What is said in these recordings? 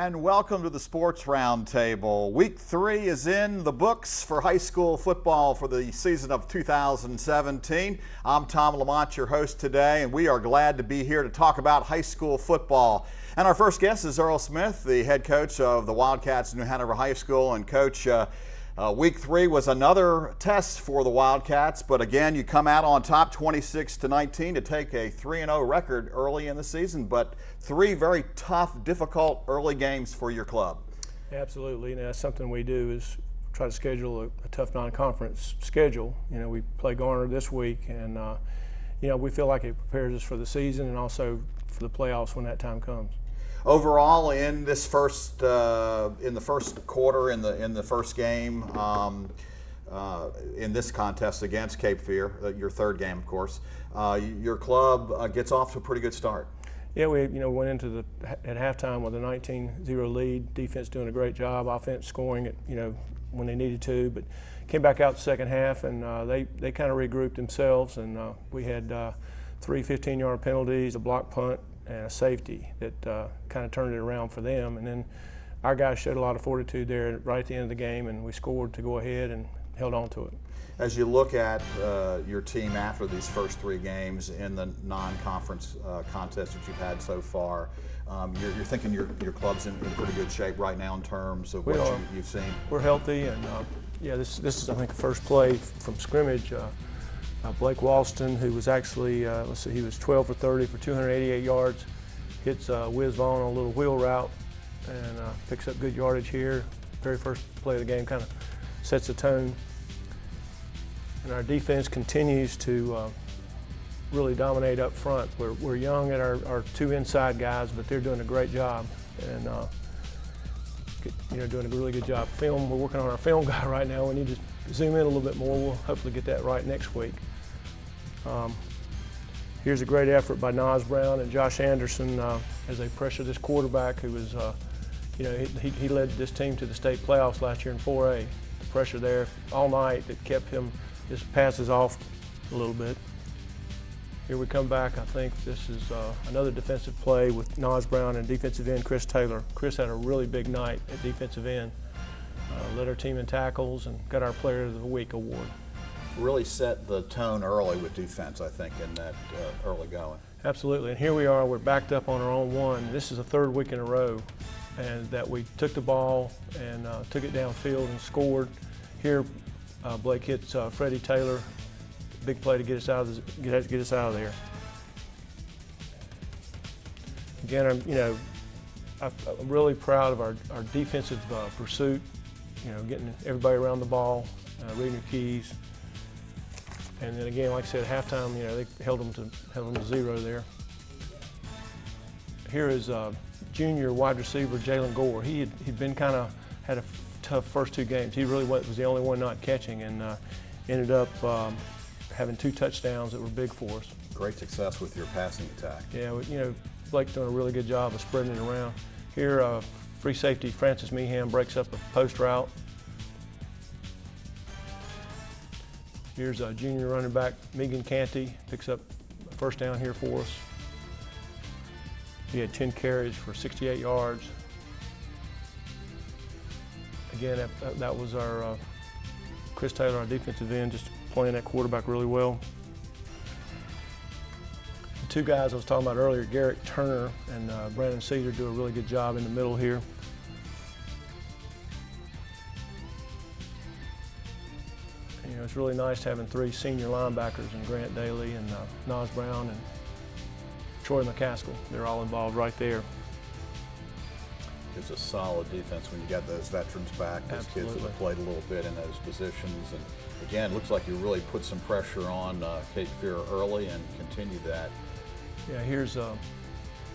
And welcome to the Sports Roundtable. Week 3 is in the books for high school football for the season of 2017. I'm Tom Lamont, your host today, and we are glad to be here to talk about high school football. And our first guest is Earl Smith, the head coach of the Wildcats New Hanover High School. And Coach, Week 3 was another test for the Wildcats, but again, you come out on top 26-19 to take a 3-0 record early in the season, but 3 very tough, difficult early games for your club. Absolutely, and that's something we do is try to schedule a tough non-conference schedule. You know, we play Garner this week, and we feel like it prepares us for the season and also for the playoffs when that time comes. Overall, in this first in the first quarter, in the first game, in this contest against Cape Fear, your third game, of course, your club gets off to a pretty good start. Yeah, we went into at halftime with a 19-0 lead. Defense doing a great job. Offense scoring it when they needed to, but came back out the second half and they kind of regrouped themselves, and we had 3 15-yard penalties, a block punt, and a safety that kind of turned it around for them. And then our guys showed a lot of fortitude there right at the end of the game, and we scored to go ahead and held on to it. As you look at your team after these first 3 games in the non-conference contest that you've had so far, you're thinking your club's in pretty good shape right now in terms of what you've seen? We're healthy, and this is, I think, the first play from scrimmage. Blake Walston, who was actually, he was 12 for 30 for 288 yards, hits Wiz Vaughn on a little wheel route and picks up good yardage here. Very first play of the game kind of sets the tone. And our defense continues to really dominate up front. We're young at our 2 inside guys, but they're doing a great job and doing a really good job. We're working on our film guy right now. We need to zoom in a little bit more. We'll hopefully get that right next week. Here's a great effort by Nas Brown and Josh Anderson as they pressure this quarterback who was, he led this team to the state playoffs last year in 4A. The pressure there all night that kept him just passes off a little bit. Here we come back. I think this is another defensive play with Nas Brown and defensive end Chris Taylor. Chris had a really big night at defensive end. Led our team in tackles and got our Player of the Week award. Really set the tone early with defense, I think, in that early going. Absolutely, and here we are. We're backed up on our own 1. This is the 3rd week in a row, and that we took the ball and took it downfield and scored. Here, Blake hits Freddie Taylor. Big play to get us out of there. Again, I'm really proud of our defensive pursuit. Getting everybody around the ball, reading their keys, and then again, like I said, at halftime, they held them to 0 there. Here is junior wide receiver Jalen Gore. He'd been had a tough first 2 games. He really was the only one not catching, and ended up having 2 touchdowns that were big for us. Great success with your passing attack. Yeah, Blake's doing a really good job of spreading it around. Here, free safety Francis Meehan breaks up a post route. Here's a junior running back Megan Canty, picks up a first down here for us. He had 10 carries for 68 yards. Again, that was our Chris Taylor, our defensive end, just playing that quarterback really well. The 2 guys I was talking about earlier, Garrett Turner and Brandon Cedar, do a really good job in the middle here. It's really nice having 3 senior linebackers in Grant Daly and Nas Brown and Troy McCaskill. They're all involved right there. It's a solid defense when you got those veterans back, those kids that have played a little bit in those positions. And again, it looks like you really put some pressure on Cape Fear early and continued that. Yeah, here's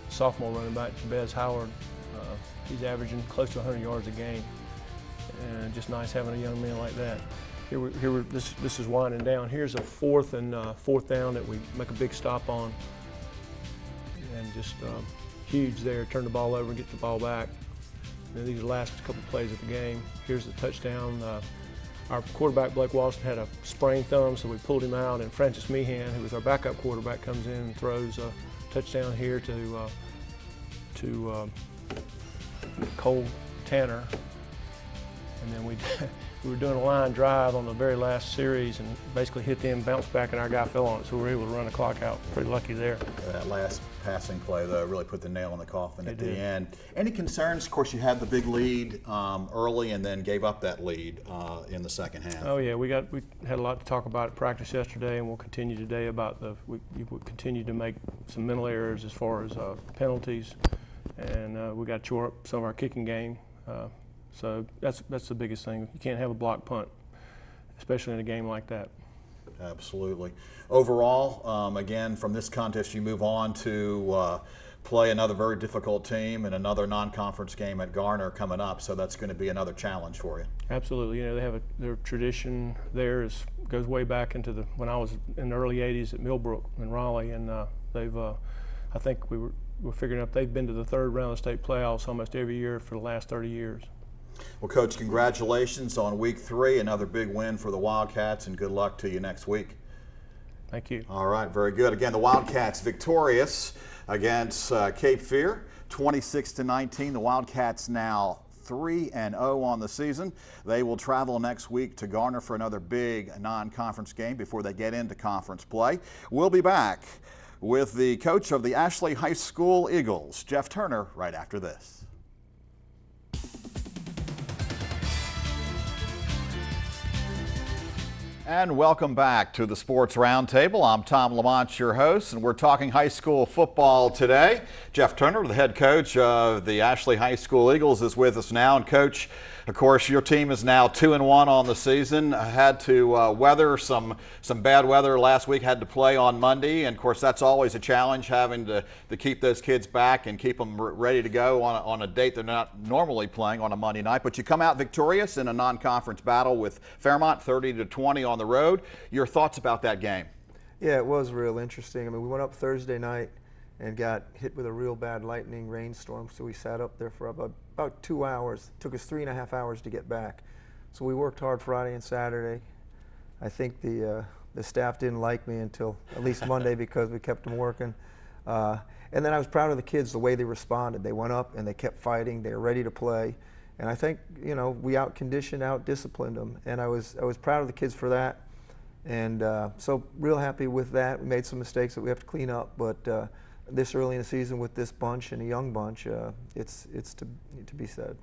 sophomore running back Jabez Howard. He's averaging close to 100 yards a game, and just nice having a young man like that. This is winding down. Here's a 4th down that we make a big stop on, and just huge there. Turn the ball over and get the ball back. And these are the last couple plays of the game. Here's the touchdown. Our quarterback Blake Walston had a sprained thumb, so we pulled him out, and Francis Meehan, who was our backup quarterback, comes in and throws a touchdown here to Cole Tanner, and then we were doing a line drive on the very last series and basically hit them, bounced back, and our guy fell on it, so we were able to run the clock out. Pretty lucky there. That last passing play, though, really put the nail in the coffin at the did. end. Any concerns? Of course, you had the big lead early and then gave up that lead in the second half. Oh yeah, we had a lot to talk about at practice yesterday, and we'll continue today about we continue to make some mental errors as far as penalties, and we got to shore up some of our kicking game. So that's the biggest thing. You can't have a block punt, especially in a game like that. Absolutely. Overall, again, from this contest, you move on to play another very difficult team and another non-conference game at Garner coming up. So that's going to be another challenge for you. Absolutely. You know, they have their tradition there goes way back into when I was in the early '80s at Millbrook in Raleigh, and they've I think we're figuring out they've been to the third round of state playoffs almost every year for the last 30 years. Well, Coach, congratulations on week 3, another big win for the Wildcats, and good luck to you next week. Thank you. All right, very good. Again, the Wildcats victorious against Cape Fear, 26-19. The Wildcats now 3-0 on the season. They will travel next week to Garner for another big non-conference game before they get into conference play. We'll be back with the coach of the Ashley High School Eagles, Jeff Turner, right after this. And welcome back to the Sports Roundtable. I'm Tom Lamont, your host, and we're talking high school football today. Jeff Turner, the head coach of the Ashley High School Eagles, is with us now. And Coach, of course, your team is now 2-1 on the season. Had to weather some bad weather last week, had to play on Monday. And of course, that's always a challenge, having to keep those kids back and keep them ready to go on a date they're not normally playing on a Monday night. But you come out victorious in a non-conference battle with Fairmont, 30-20 on the road. Your thoughts about that game? Yeah, it was real interesting. I mean, we went up Thursday night and got hit with a real bad lightning rainstorm, so we sat up there for about 2 hours. It took us 3.5 hours to get back. So we worked hard Friday and Saturday. I think the staff didn't like me until at least Monday because we kept them working. And then I was proud of the kids, the way they responded. They went up and they kept fighting. They were ready to play. And I think, you know, we out-conditioned, out-disciplined them. And I was proud of the kids for that. And so real happy with that. We made some mistakes that we have to clean up, but this early in the season with this bunch and a young bunch, it's to be said.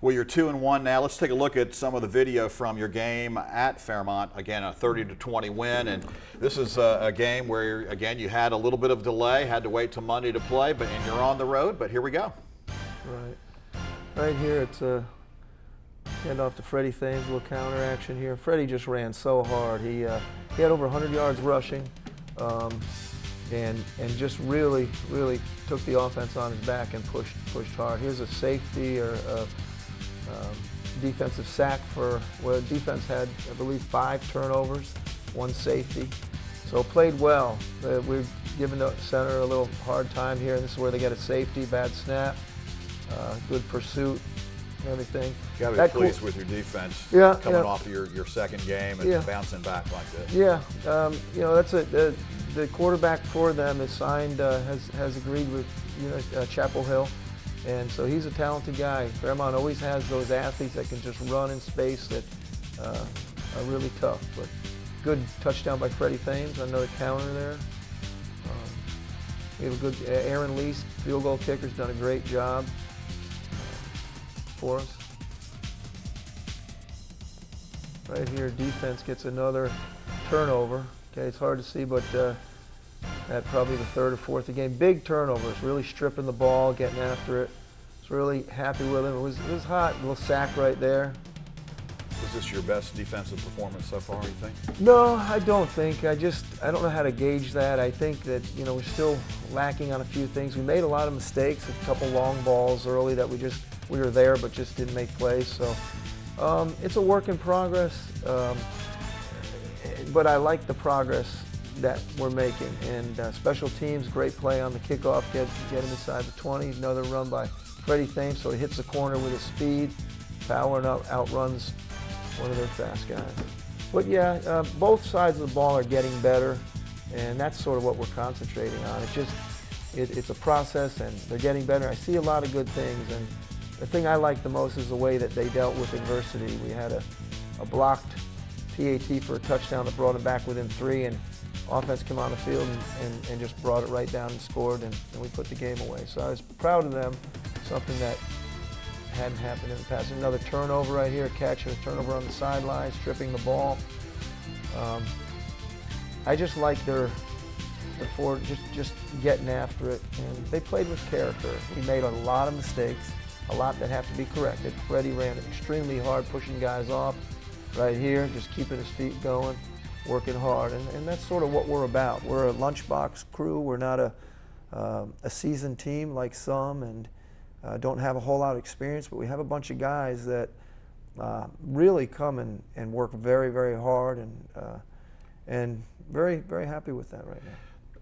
Well, you're 2-1 now. Let's take a look at some of the video from your game at Fairmont. Again, a 30-20 win, and this is a game where, again, you had a little bit of delay, had to wait till Monday to play, and you're on the road, but here we go. Right here, it's a hand off to Freddie Thames, a little counter action here. Freddie just ran so hard. He had over 100 yards rushing. And just really took the offense on his back and pushed hard. Here's a safety or a defensive sack where defense had, I believe, 5 turnovers, 1 safety. So played well. We're giving the center a little hard time here. This is where they get a safety, bad snap, good pursuit, and everything. You got to be pleased with your defense coming off of your second game and bouncing back like this. Yeah, you know, that's the quarterback for them is signed, has agreed with Chapel Hill, and so he's a talented guy. Fairmont always has those athletes that can just run in space that are really tough. But good touchdown by Freddie Thames, another counter there. We have a good Aaron Lease, field goal kicker's done a great job for us. Right here, defense gets another turnover. Okay, it's hard to see, but at probably the 3rd or 4th of the game. Big turnovers, really stripping the ball, getting after it. Was really happy with him. It was hot, a little sack right there. Was this your best defensive performance so far, you think? No, I don't think. I don't know how to gauge that. I think that, you know, we're still lacking on a few things. We made a lot of mistakes, a couple long balls early that we were there but just didn't make plays. So it's a work in progress, but I like the progress that we're making. And special teams, great play on the kickoff, get him inside the 20. Another run by Freddie Thames, so he hits the corner with his speed, power, and outruns one of their fast guys. But yeah, both sides of the ball are getting better, and that's sort of what we're concentrating on. It's a process, and they're getting better. I see a lot of good things, and the thing I liked the most is the way that they dealt with adversity. We had a blocked PAT for a touchdown that brought them back within 3, and offense came on the field and just brought it right down and scored, and we put the game away. So I was proud of them, something that hadn't happened in the past. Another turnover right here, catching a turnover on the sidelines, tripping the ball. I just like their forward, just getting after it, and they played with character. We made a lot of mistakes, a lot that have to be corrected. Freddie ran extremely hard, pushing guys off right here, just keeping his feet going, working hard, and that's sort of what we're about. We're a lunchbox crew. We're not a seasoned team like some, and don't have a whole lot of experience, but we have a bunch of guys that really come and work very, very hard, and very, very happy with that right now.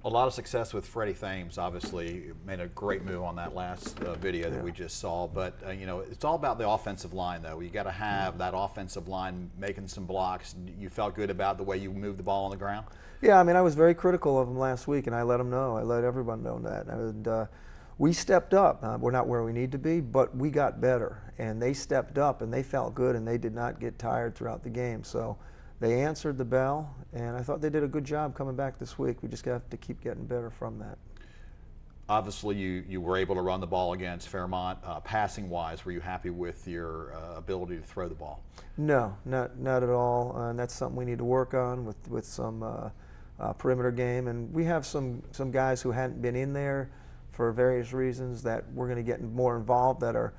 A lot of success with Freddie Thames. Obviously made a great move on that last video that we just saw, but you know, it's all about the offensive line though. You got to have that offensive line making some blocks. You felt good about the way you moved the ball on the ground? Yeah, I mean, I was very critical of them last week, and I let them know. I let everyone know that. And we stepped up. We're not where we need to be, but we got better, and they stepped up, and they felt good, and they did not get tired throughout the game. So they answered the bell, and I thought they did a good job coming back this week. We just have to keep getting better from that. Obviously, you were able to run the ball against Fairmont. Passing-wise, were you happy with your ability to throw the ball? No, not at all, and that's something we need to work on with some perimeter game. And we have some guys who hadn't been in there for various reasons that we're going to get more involved, that are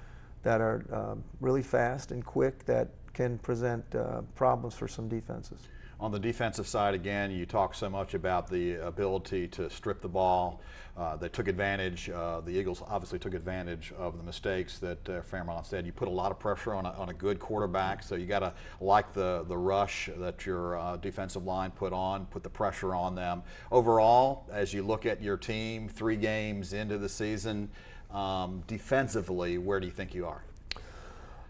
really fast and quick, that can present problems for some defenses. On the defensive side, again, you talk so much about the ability to strip the ball. They took advantage. The Eagles obviously took advantage of the mistakes that Fairmont said. You put a lot of pressure on a good quarterback, so you got to like the rush that your defensive line put the pressure on them. Overall, as you look at your team 3 games into the season, defensively, where do you think you are?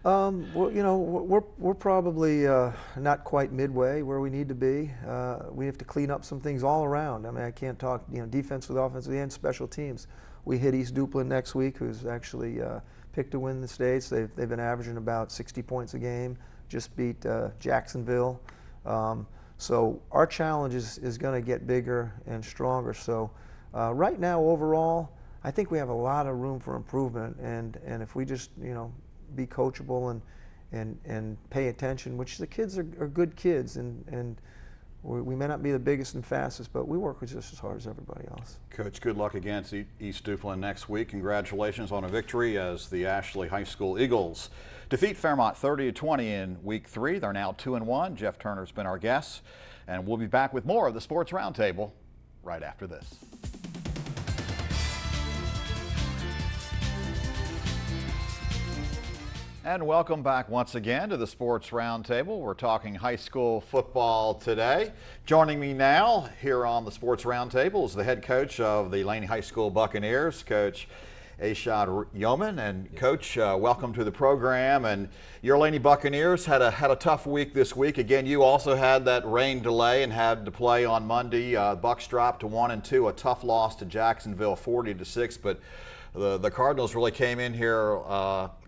Well, you know, we're probably not quite midway where we need to be. We have to clean up some things all around. I mean, I can't talk, you know, defense with offensive and special teams. We hit East Duplin next week, who's actually picked to win the States. They've been averaging about 60 points a game. Just beat Jacksonville. So our challenge is going to get bigger and stronger. So right now, overall, I think we have a lot of room for improvement. And if we just, you know, be coachable and pay attention, which the kids are good kids, and we may not be the biggest and fastest, but we work just as hard as everybody else. Coach, good luck against East Duplin next week. Congratulations on a victory as the Ashley High School Eagles defeat Fairmont 30-20 in week 3. They're now 2-1. Jeff Turner's been our guest, and we'll be back with more of the Sports Roundtable right after this. And welcome back once again to the Sports Roundtable. We're talking high school football today. Joining me now here on the Sports Roundtable is the head coach of the Laney High School Buccaneers, Coach Ashad Yeoman. And Coach, welcome to the program. And your Laney Buccaneers had a tough week this week. Again, you also had that rain delay and had to play on Monday. Bucs dropped to 1-2, a tough loss to Jacksonville, 40-6. But the Cardinals really came in here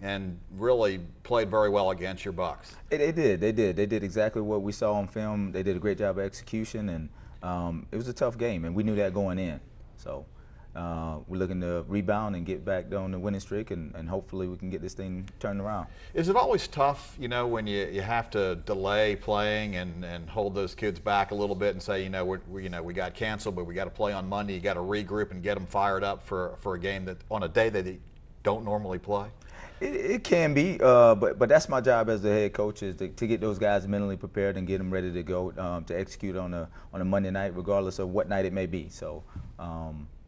and really played very well against your Bucs. They did. They did exactly what we saw on film. They did a great job of execution, and it was a tough game, and we knew that going in. So we're looking to rebound and get back on the winning streak, and hopefully we can get this thing turned around. Is it always tough, you know, when you have to delay playing and hold those kids back a little bit and say, we got canceled, but we got to play on Monday. You got to regroup and get them fired up for a game that on a day that they don't normally play? It can be, but that's my job as the head coach, is to get those guys mentally prepared and get them ready to go to execute on a Monday night, regardless of what night it may be. So.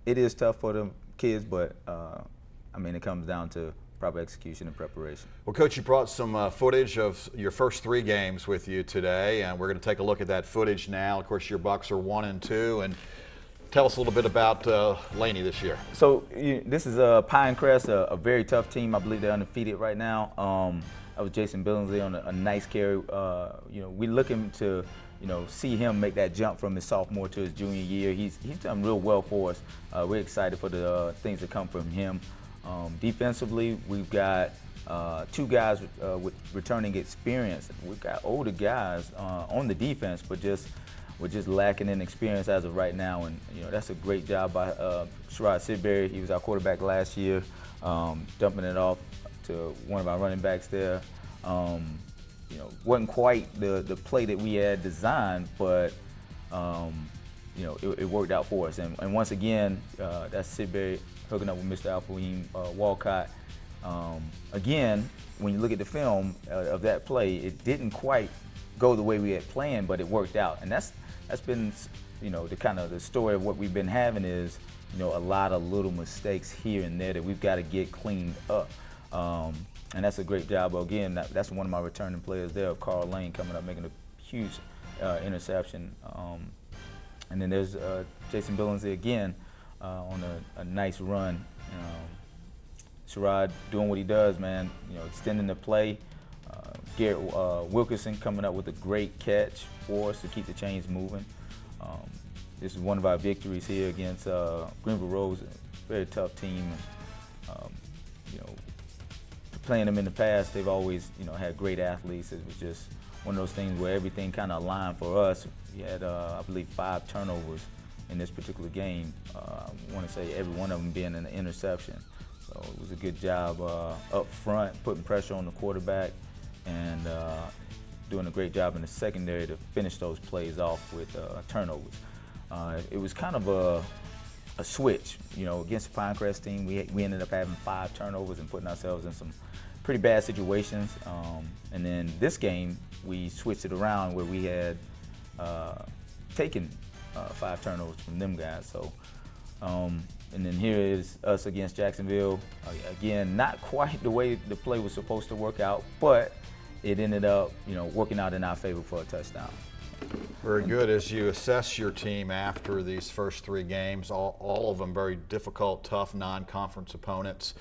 It is tough for the kids, but I mean, it comes down to proper execution and preparation. Well, Coach, you brought some footage of your first 3 games with you today, and we're going to take a look at that footage now. Of course, your Bucs are 1-2, and tell us a little bit about Laney this year. So this is Pinecrest, a very tough team. I believe they're undefeated right now. I was Jason Billingsley on a nice carry. We're looking to see him make that jump from his sophomore to his junior year. He's done real well for us. We're excited for the things that come from him. Defensively, we've got two guys with returning experience. We've got older guys on the defense, but we're just lacking in experience as of right now. And that's a great job by Sherrod Sidbury. He was our quarterback last year, dumping it off to one of our running backs there. Wasn't quite the play that we had designed, but it worked out for us. And once again, that's Sidbury hooking up with Mr. Alfahim Walcott. Again, when you look at the film of that play, it didn't quite go the way we had planned, but it worked out. And that's been, the kind of the story of what we've been having is, a lot of little mistakes here and there that we've got to get cleaned up. And that's a great job. Again, that's one of my returning players there, Carl Lane, coming up making a huge interception. And then there's Jason Billingsley again on a nice run. Sherrod doing what he does, man. Extending the play. Garrett Wilkerson coming up with a great catch for us to keep the chains moving. This is one of our victories here against Greenville Rose, a very tough team. Playing them in the past, they've always, had great athletes. It was just one of those things where everything kind of aligned for us. We had, I believe, 5 turnovers in this particular game. I want to say every one of them being an interception. So it was a good job up front, putting pressure on the quarterback, and doing a great job in the secondary to finish those plays off with turnovers. It was kind of a switch, against the Pinecrest team. We ended up having 5 turnovers and putting ourselves in some pretty bad situations. And then this game, we switched it around where we had taken 5 turnovers from them guys. So, and then here is us against Jacksonville. Again, not quite the way the play was supposed to work out, but it ended up, working out in our favor for a touchdown. Very good. As you assess your team after these first 3 games, all of them very difficult, tough, non-conference opponents,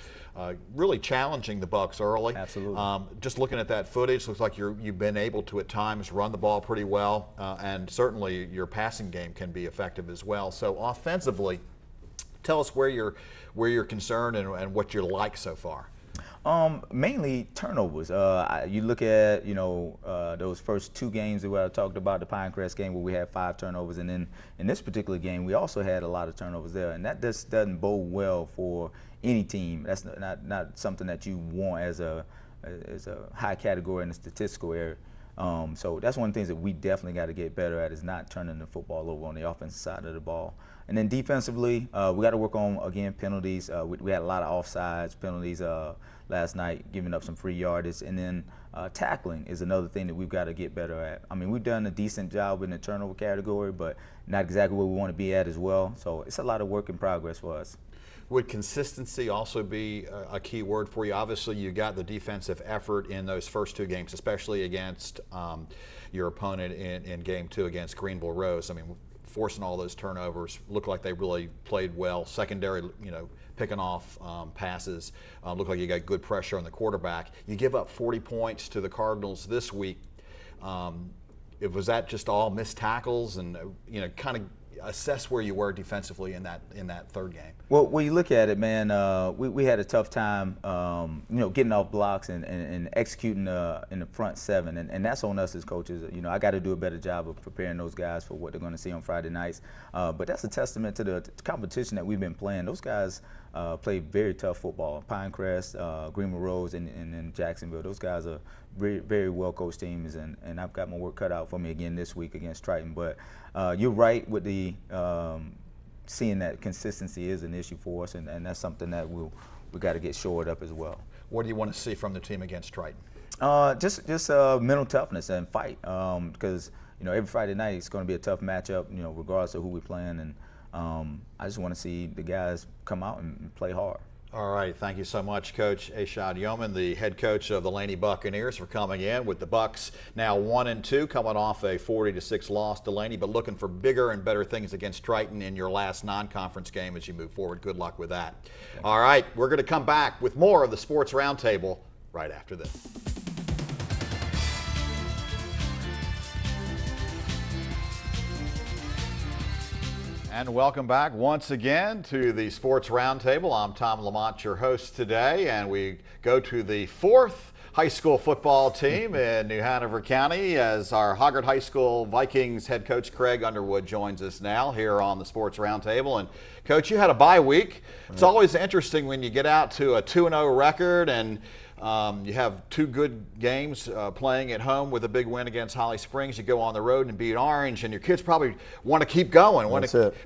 really challenging the Bucks early. Absolutely. Just looking at that footage, looks like you've been able to at times run the ball pretty well, and certainly your passing game can be effective as well. So offensively, tell us where you're concerned and what you like so far. Mainly turnovers. You look at, those first 2 games that I talked about, the Pinecrest game where we had 5 turnovers, and then in this particular game, we also had a lot of turnovers there, and that just doesn't bode well for any team. That's not something that you want as a high category in the statistical area. So that's one of the things that we definitely got to get better at, is not turning the football over on the offensive side of the ball. And then defensively, we got to work on, again, penalties. We had a lot of offsides penalties last night, giving up some free yardage. And then tackling is another thing that we've got to get better at. I mean, we've done a decent job in the turnover category, but not exactly where we want to be at as well. So it's a lot of work in progress for us. Would consistency also be a key word for you? Obviously, you got the defensive effort in those first 2 games, especially against your opponent in Game 2 against Greenville Rose. I mean, forcing all those turnovers, looked like they really played well. Secondary, picking off passes. Looked like you got good pressure on the quarterback. You give up 40 points to the Cardinals this week. Was that just all missed tackles and, kind of assess where you were defensively in that 3rd game? Well, when you look at it, man, we had a tough time, getting off blocks and executing in the front 7, and that's on us as coaches. I got to do a better job of preparing those guys for what they're going to see on Friday nights. But that's a testament to the competition that we've been playing. Those guys play very tough football. Pinecrest, Greenville Rose, and Jacksonville. Those guys are very, very well-coached teams, and I've got my work cut out for me again this week against Triton. But you're right with the seeing that consistency is an issue for us, and that's something that we got to get shored up as well. What do you want to see from the team against Triton? Just mental toughness and fight, because every Friday night it's going to be a tough matchup, regardless of who we're playing, and I just want to see the guys come out and play hard. All right, thank you so much, Coach Ashad Yeoman, the head coach of the Laney Buccaneers, for coming in with the Bucks now 1-2, coming off a 40-6 loss to Laney, but looking for bigger and better things against Triton in your last non-conference game as you move forward. Good luck with that. All right, we're going to come back with more of the Sports Roundtable right after this. And welcome back once again to the Sports Roundtable. I'm Tom Lamont, your host today, and we go to the fourth high school football team in New Hanover County as our Hoggard High School Vikings head coach Craig Underwood joins us now here on the Sports Roundtable. And Coach, you had a bye week. It's always interesting when you get out to a 2-0 record and you have two good games playing at home with a big win against Holly Springs. You go on the road and beat Orange, and your kids probably want to keep going.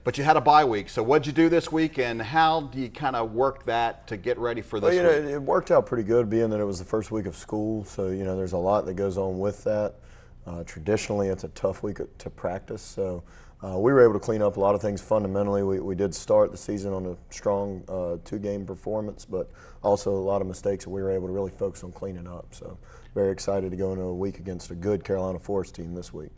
But you had a bye week. So what'd you do this week, and how do you kind of work that to get ready for this week? It worked out pretty good, being that it was the first week of school. So, there's a lot that goes on with that. Traditionally, it's a tough week to practice. So we were able to clean up a lot of things fundamentally. We did start the season on a strong 2-game performance, but also a lot of mistakes that we were able to really focus on cleaning up. So very excited to go into a week against a good Carolina Forest team this week.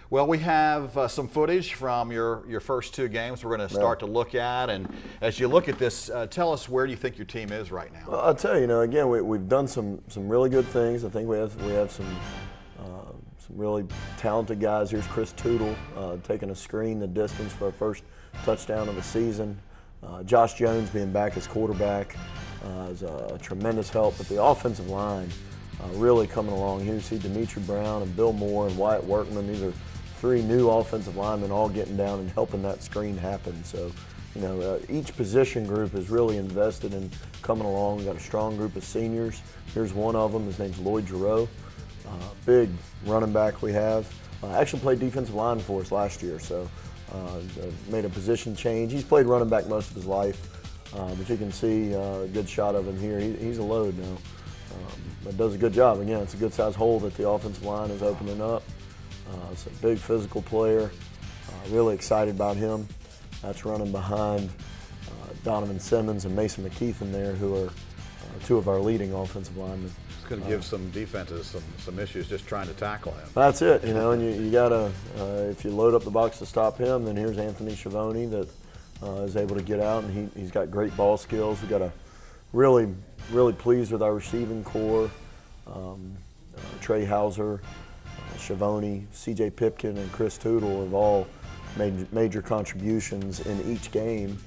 Well, we have some footage from your first two games we're going to start to look at. And as you look at this, tell us, where do you think your team is right now? Well, I'll tell you, again, we've done some really good things. I think we have some really talented guys. Here's Chris Tootle taking a screen the distance for our first touchdown of the season. Josh Jones being back as quarterback is a tremendous help. But the offensive line really coming along. Here you see Dimitri Brown and Bill Moore and Wyatt Workman. These are three new offensive linemen all getting down and helping that screen happen. So, each position group is really invested in coming along. We've got a strong group of seniors. Here's one of them. His name's Lloyd Giroux. Big running back we have. Actually played defensive line for us last year, so made a position change. He's played running back most of his life, but you can see a good shot of him here. He's a load now, but does a good job. Again, it's a good size hole that the offensive line is opening up. It's a big physical player. Really excited about him. That's running behind Donovan Simmons and Mason McKeith in there, who are two of our leading offensive linemen. It's going to give some defenses some issues just trying to tackle him. That's it, and you got to, if you load up the box to stop him, then here's Anthony Schiavone that is able to get out, and he's got great ball skills. We've got a really pleased with our receiving core. Trey Hauser, Schiavone, C.J. Pipkin, and Chris Tootle have all made major contributions in each game.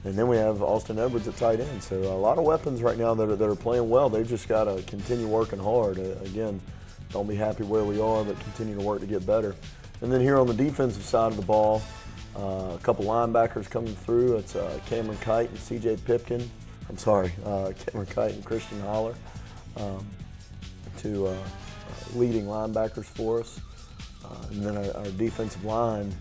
And then we have Austin Edwards at tight end. So a lot of weapons right now that are playing well. They've just got to continue working hard. Again, don't be happy where we are, but continue to work to get better. And then here on the defensive side of the ball, a couple linebackers coming through. It's Cameron Kite and C.J. Pipkin. Cameron Kite and Christian Holler, two leading linebackers for us. And then our defensive line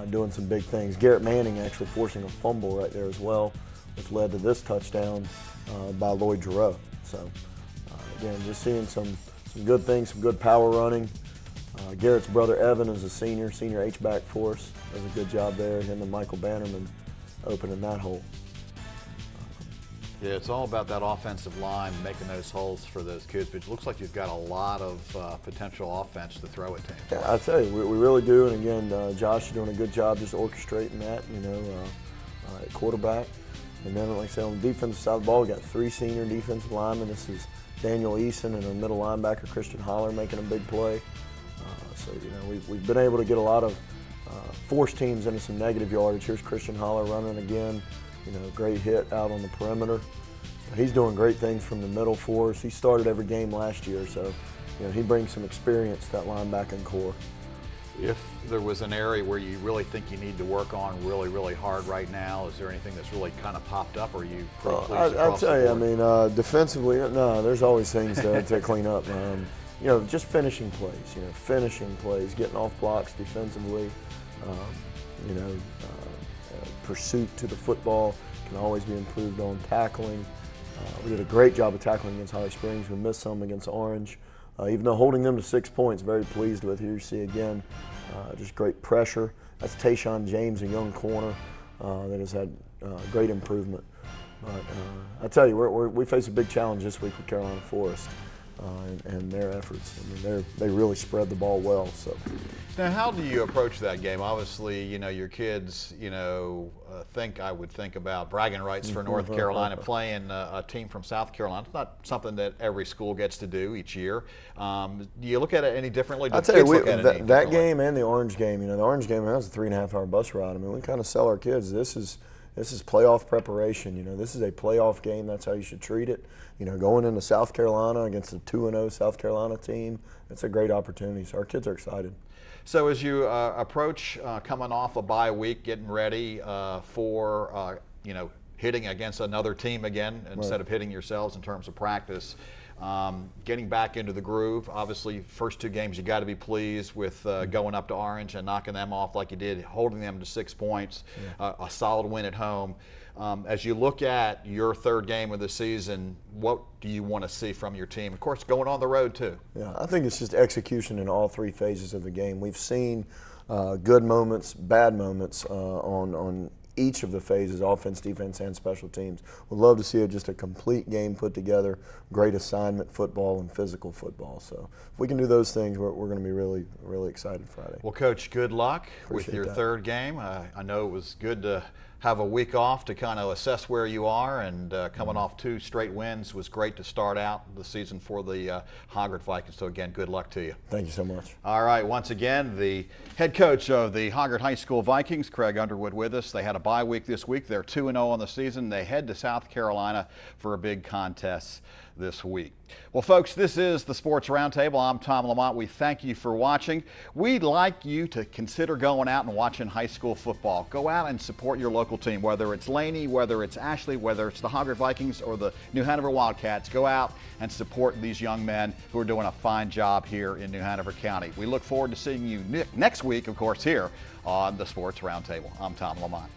doing some big things. Garrett Manning actually forcing a fumble right there as well, which led to this touchdown by Lloyd Giroux. So again, just seeing some good things, some good power running. Garrett's brother Evan is a senior H-back for us. Does a good job there. Him and Michael Bannerman opening that hole. Yeah, it's all about that offensive line, making those holes for those kids. But it looks like you've got a lot of potential offense to throw at teams. Yeah, I tell you, we really do. And again, Josh is doing a good job just orchestrating that, at quarterback. And then, like I said, on the defensive side of the ball, we got three senior defensive linemen. This is Daniel Eason and our middle linebacker, Christian Holler, making a big play. So, we've been able to get a lot of force teams into some negative yardage. Here's Christian Holler running again. Great hit out on the perimeter. He's doing great things from the middle for us. He started every game last year, so he brings some experience to that linebacking core. If there was an area where you really think you need to work on really hard right now, is there anything that's really kind of popped up, or are you pretty pleased I'll tell you, defensively, no, there's always things to clean up. Just finishing plays, getting off blocks defensively, pursuit to the football can always be improved on. Tackling, we did a great job of tackling against Holly Springs. We missed some against Orange. Even though holding them to 6 points, very pleased with. Here you see again, just great pressure. That's Tayshawn James, a young corner that has had great improvement. But I tell you, we face a big challenge this week with Carolina Forest and their efforts. They really spread the ball well. So Now, how do you approach that game? Obviously, you know, your kids, you know, I would think about bragging rights for North Carolina playing a team from South Carolina. It's not something that every school gets to do each year. Do you look at it any differently? I'll tell you, that game and the Orange game, you know, the Orange game, that was a 3.5-hour bus ride. I mean, we kind of sell our kids, this is playoff preparation. You know, this is a playoff game. That's how you should treat it. You know, going into South Carolina against a 2-0 South Carolina team, it's a great opportunity. So our kids are excited. So as you approach coming off a bye week, getting ready for, you know, hitting against another team again instead of hitting yourselves in terms of practice, getting back into the groove. Obviously, first 2 games you got to be pleased with going up to Orange and knocking them off like you did, holding them to 6 points, a solid win at home. As you look at your 3rd game of the season, what do you want to see from your team? Of course, going on the road too. Yeah, I think it's just execution in all 3 phases of the game. We've seen good moments, bad moments on each of the phases, offense, defense, and special teams. We'd love to see just a complete game put together, great assignment football and physical football. So if we can do those things, we're going to be really, really excited Friday. Well, Coach, good luck Appreciate with your that. 3rd game. I know it was good to have a week off to kind of assess where you are, and coming off 2 straight wins was great to start out the season for the Hoggard Vikings. So again, good luck to you. Thank you so much. All right, once again, the head coach of the Hoggard High School Vikings, Craig Underwood, with us. They had a bye week this week. They're 2-0 on the season. They head to South Carolina for a big contest this week. Well, folks, this is the Sports Roundtable. I'm Tom Lamont. We thank you for watching. We'd like you to consider going out and watching high school football. Go out and support your local team, whether it's Laney, whether it's Ashley, whether it's the Hoggard Vikings or the New Hanover Wildcats. Go out and support these young men who are doing a fine job here in New Hanover County. We look forward to seeing you next week, of course, here on the Sports Roundtable. I'm Tom Lamont.